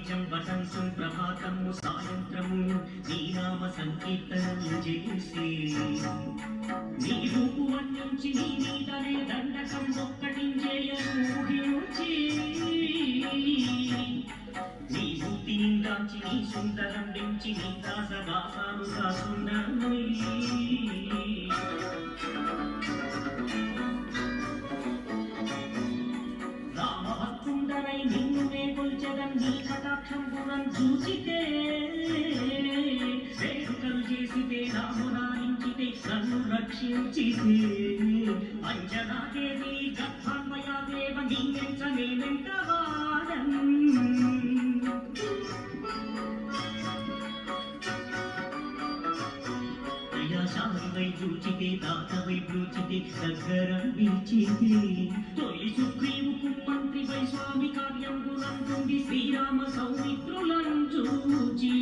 తేజం వసంతం ప్రభాతము సాయంత్రము నీ నామ సంకీర్తనం చేసి నీ రూపు వర్ణించి నీ మీదనే దండకం ఒక్కటించేయను ఊహించి నీ భూతి నిందాంచి నీ సుందరం పెంచి నీ దాస దాసాను దాసున్నాను రామభక్తుండనై నిన్ను నే కొల్చెదన్ నీ కటాక్షం గుణం చూచితే వేడుకలు చేసితే రామునాలించితే నన్ను రక్షించితే అంజనాదేవి గర్భాన్వయాదేవ నీవెంత నేనెంత వాడన్ క్రియాశాలివై చూచితే దాతవై బ్రూచితే దగ్గర పిలిచితే తొలి సుగ్రీవుకు మంత్రివై స్వామి కార్యం గుణంటుంది శ్రీరామ సౌమిత్రులను చూచి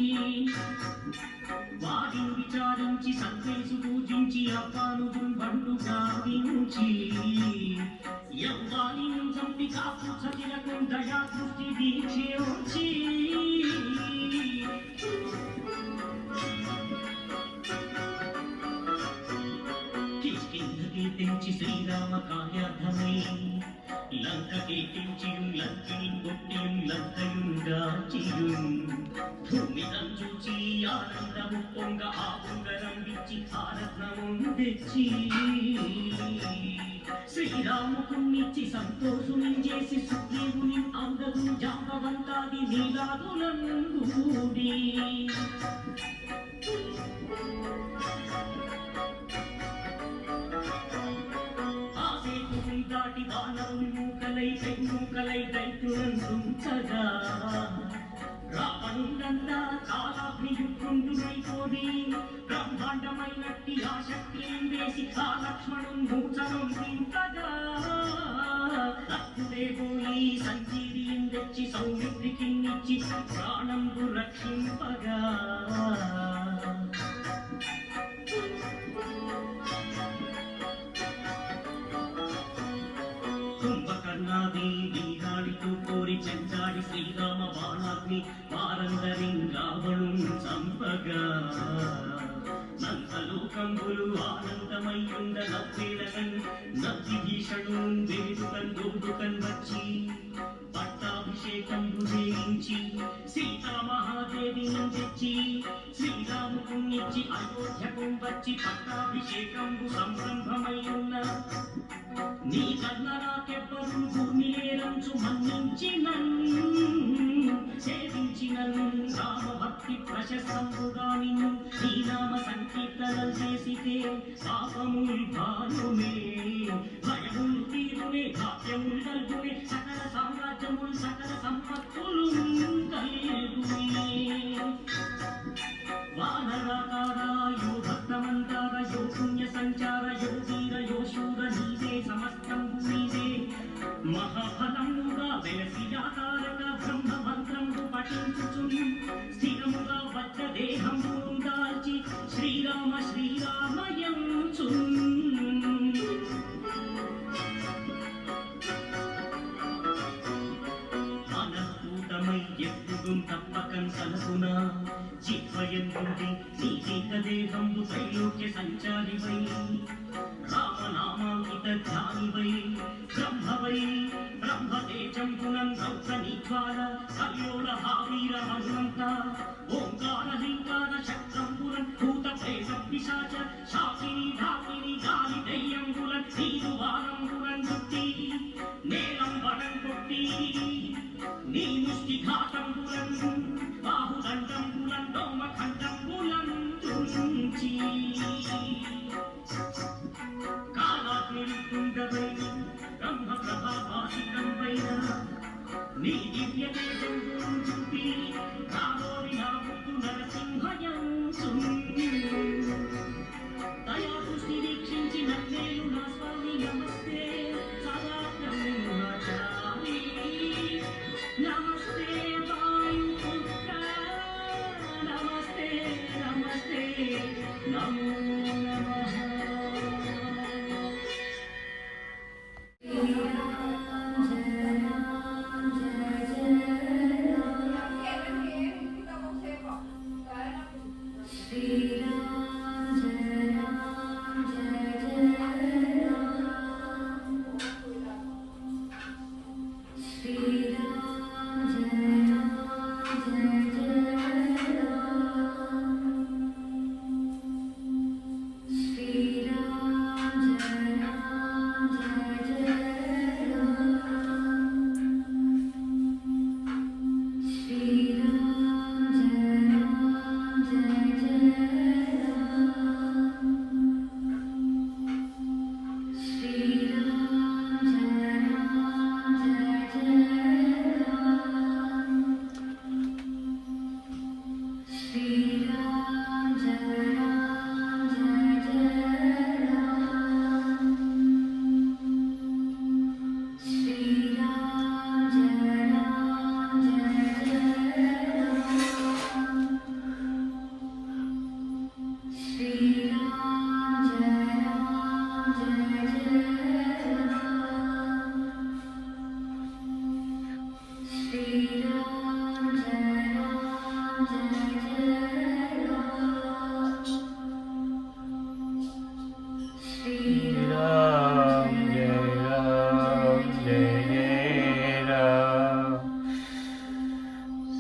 వారిని విచారించి సంకేసు పూజించి అప్పాను బండు గావించి యవ్వాని చంపి కాపు సతిలకు దయా దృష్టి దీక్షించి కిష్కింధకి తెంచి శ్రీరామ కార్యార్థమై లంక కీర్తించియుం లంకిని కొట్టియుం లంకయుండాచియుం భూమిదం చూచి ఆనందము పొంగ ఆ పొంగరం విచ్చి ఆరత్నము తెచ్చి శ్రీరాముకున్నిచ్చి సంతోషుని చేసి సుగ్రీవుని అంగదు జాంబవంతాది నీలాదులంగూడి దాటి వానరుని మూకలై మూకలై దైత్యులందుంచగా రావణుండంతా కాలాగ్ని యుద్ధుండునైపోది బ్రహ్మాండమైనట్టి ఆ శక్తిని వేసి ఆ లక్ష్మణుని మూచనం తింటగా అప్పుడేపోయి సంజీవిని తెచ్చి సౌమిత్రికిన్నిచ్చి ప్రాణంబు రక్షింపగా వీరాడితో కోరి చెంచాడి శ్రీరామ బాణాగ్ని వారందరి రావణు చంపగా నంతలోకంబులు ఆనందమయ్యుండ నవ్వేలగన్ నవ్వి భీషణు వేడుకన్ దోడుకన్ వచ్చి పట్టాభిషేకంబు చేయించి సీతామహాదేవిని తెచ్చి శ్రీరాముకున్నిచ్చి అయోధ్యకు వచ్చి పట్టాభిషేకంబు సంరంభమయ్యున్న నీ కర్ణరాకెవ్వరు భూమిలేరంచు మన్నించినన్ సేవించినన్ రామభక్తి ప్రశస్తంబుగా నిన్ను నీ నామ సంకీర్తనం చేసితే పాపముల్ భానుమే భయములు తీరునే భాగ్యముల్ కల్గునే సకల సామ్రాజ్యముల్ సకల సంపత్తులు కల్గునే వానరాకార యో భక్తమంతార యో పుణ్య సంచార యో వీర యో శూర నీవే సమస్తంబు నీవే మహాఫలముగా వెలసి ఆకారక బ్రహ్మ మంత్రంబు పఠించుచును స్థిరముగా వజ్ర దేహంబు దాల్చి శ్రీరామ శ్రీరామయంచు అనకూటమై ఎప్పుడు తప్పకం కలుగునా జిహ్వయందుండి నీకేక దేహంబు త్రైలోక్య సంచారివై రామనామాంకిత ధ్యానివై బ్రహ్మవై బ్రహ్మతేజంబునం రౌద్రనిజ్వాల కల్యోల హావీర హనుమంత ఓంకార హింకార శక్రంబులం భూత ప్రేత పిశాచ శాకిని ధాకిని గాలి దయ్యంబులం నీరు వారంబులం చుట్టి నేలం వనం కొట్టి నీ ముష్టి ఘాతంబులం బాహుదండంబులం దోమ ఖండంబులం తుంచి కాలాగ్నిరుతుండవై బ్రహ్మ ప్రభావాసితంబైన నీ దివ్య తేజంబుం చూపి రాలోని నరముద్దు నరసింహయంసు దయా దృష్టి వీక్షించి నన్నేలు నా స్వామి నమస్తే సదా బ్రహ్మచారి నమస్తే వాయుపుత్ర నమస్తే నమస్తే నమో నమః జయ జయ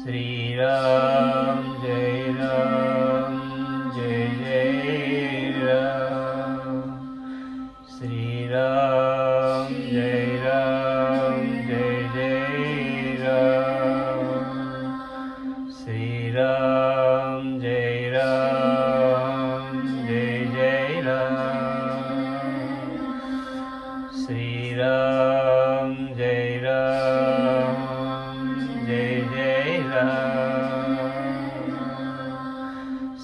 श्रीराम जय राम जय जय राम श्रीराम जय राम जय जय राम श्रीराम जय राम जय जय राम श्रीराम जय राम जय जय राम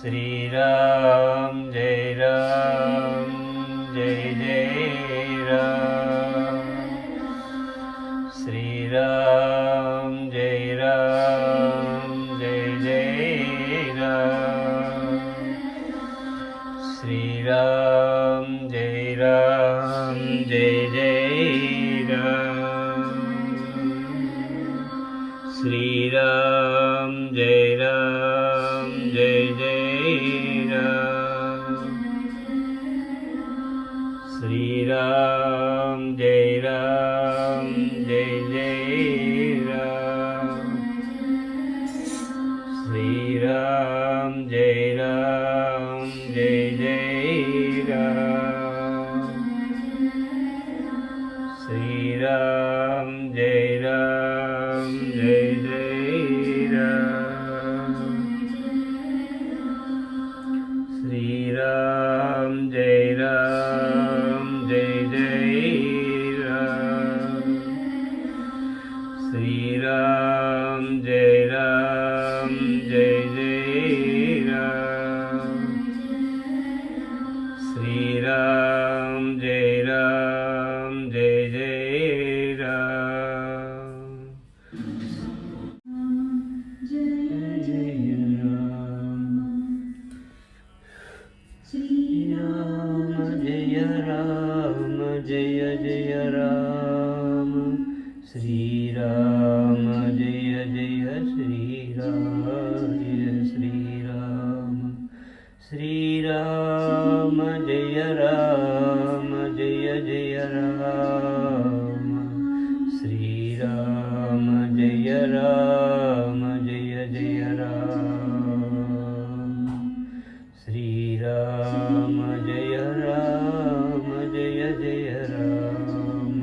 श्रीराम जय राम जय जय राम श्रीराम जय राम जय जय राम श्रीराम जय राम जय जय राम श्रीराम जय राम जय जय राम श्रीराम जय राम जय जय राम श्रीराम जय राम जय जय राम श्रीराम जय राम जय जय राम श्रीराम जय राम जय जय राम श्रीराम जय राम जय जय राम श्रीराम जय राम जय जय राम जय जय राम श्रीराम जय राम जय जय राम श्रीराम जय जय श्रीराम जय श्रीराम श्रीराम जय राम जय जय राम श्रीराम जय राम जय जय राम श्रीराम जय राम जय जय राम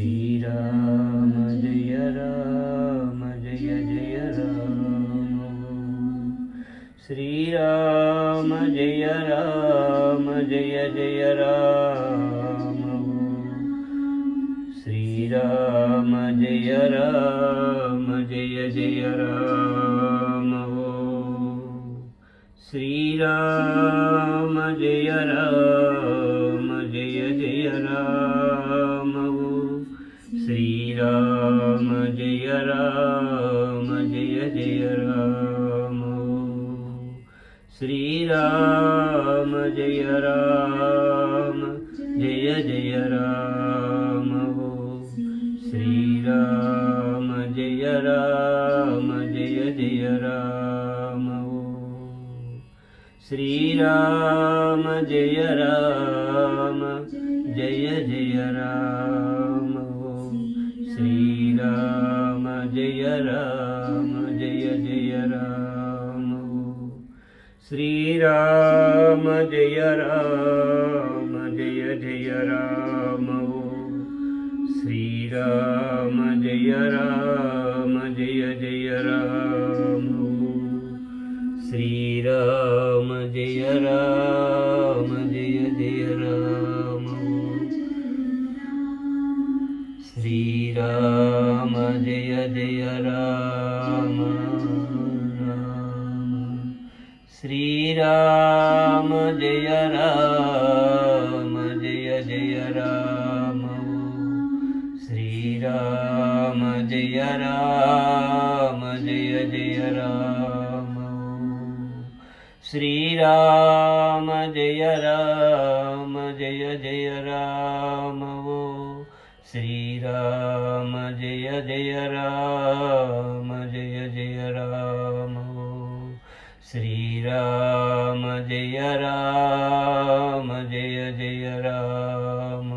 श्रीराम जय राम जय जय राम श्रीराम जय राम जय जय राम श्रीराम जय राम जय जय राम श्रीराम जय राम जय जय राम श्रीराम जय राम जय जय राम श्रीराम जय राम जय जय राम श्रीराम जय राम जय जय राम श्रीराम जय राम जय जय राम श्रीराम जय राम जय जय राम श्रीराम जय राम जय जय राम श्रीराम जय राम जय जय राम श्रीराम जय राम जय जय राम श्रीराम जय जय राम श्रीराम जय राम जय जय राम श्रीराम जय राम जय जय राम श्रीराम जय राम जय जय राम श्रीराम जय जय राम जय जय राम श्रीराम जय राम जय जय राम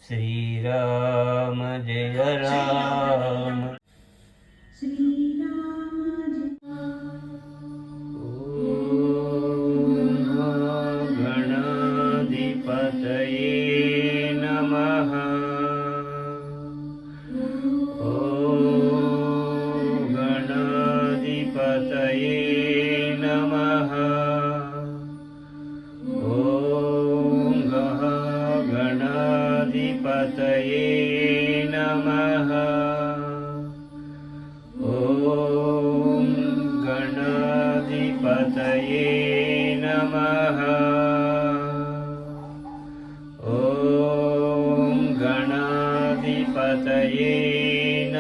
श्रीराम जय राम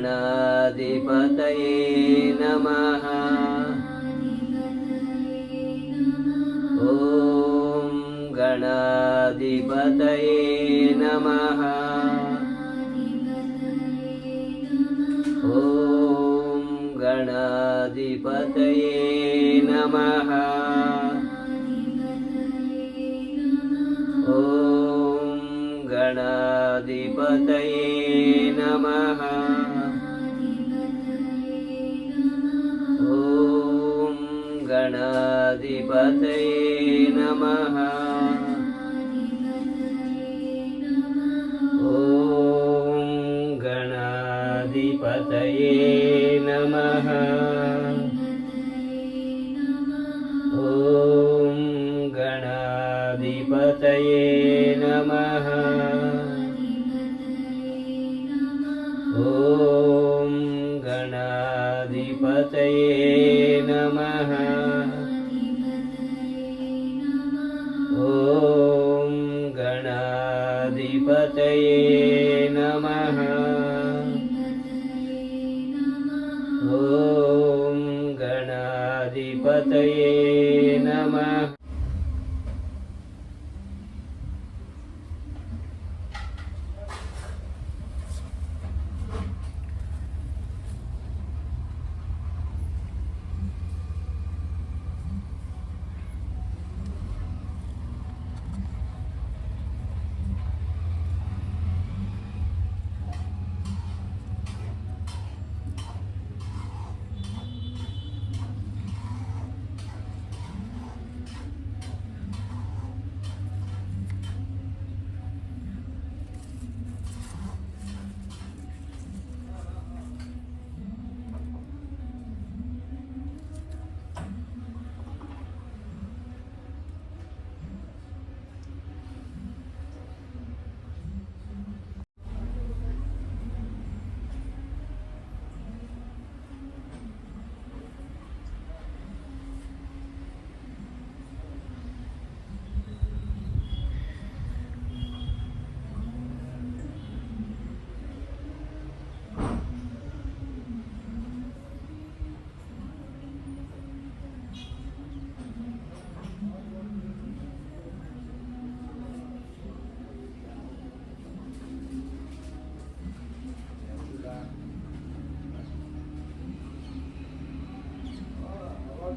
गणाधिपतये नमः। ॐ गणाधिपतये नमः। ॐ गणाधिपतये नमः। ॐ गणाधिपतये नमः। ॐ गणाधिपतये नमः। ॐ गणाधिपतये नमः। ॐ गणाधिपतये नमः। ॐ गणाधिपतये नमः। ॐ गणाधिपतये नमः। ॐ गणाधिपतये नमः।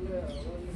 Yeah.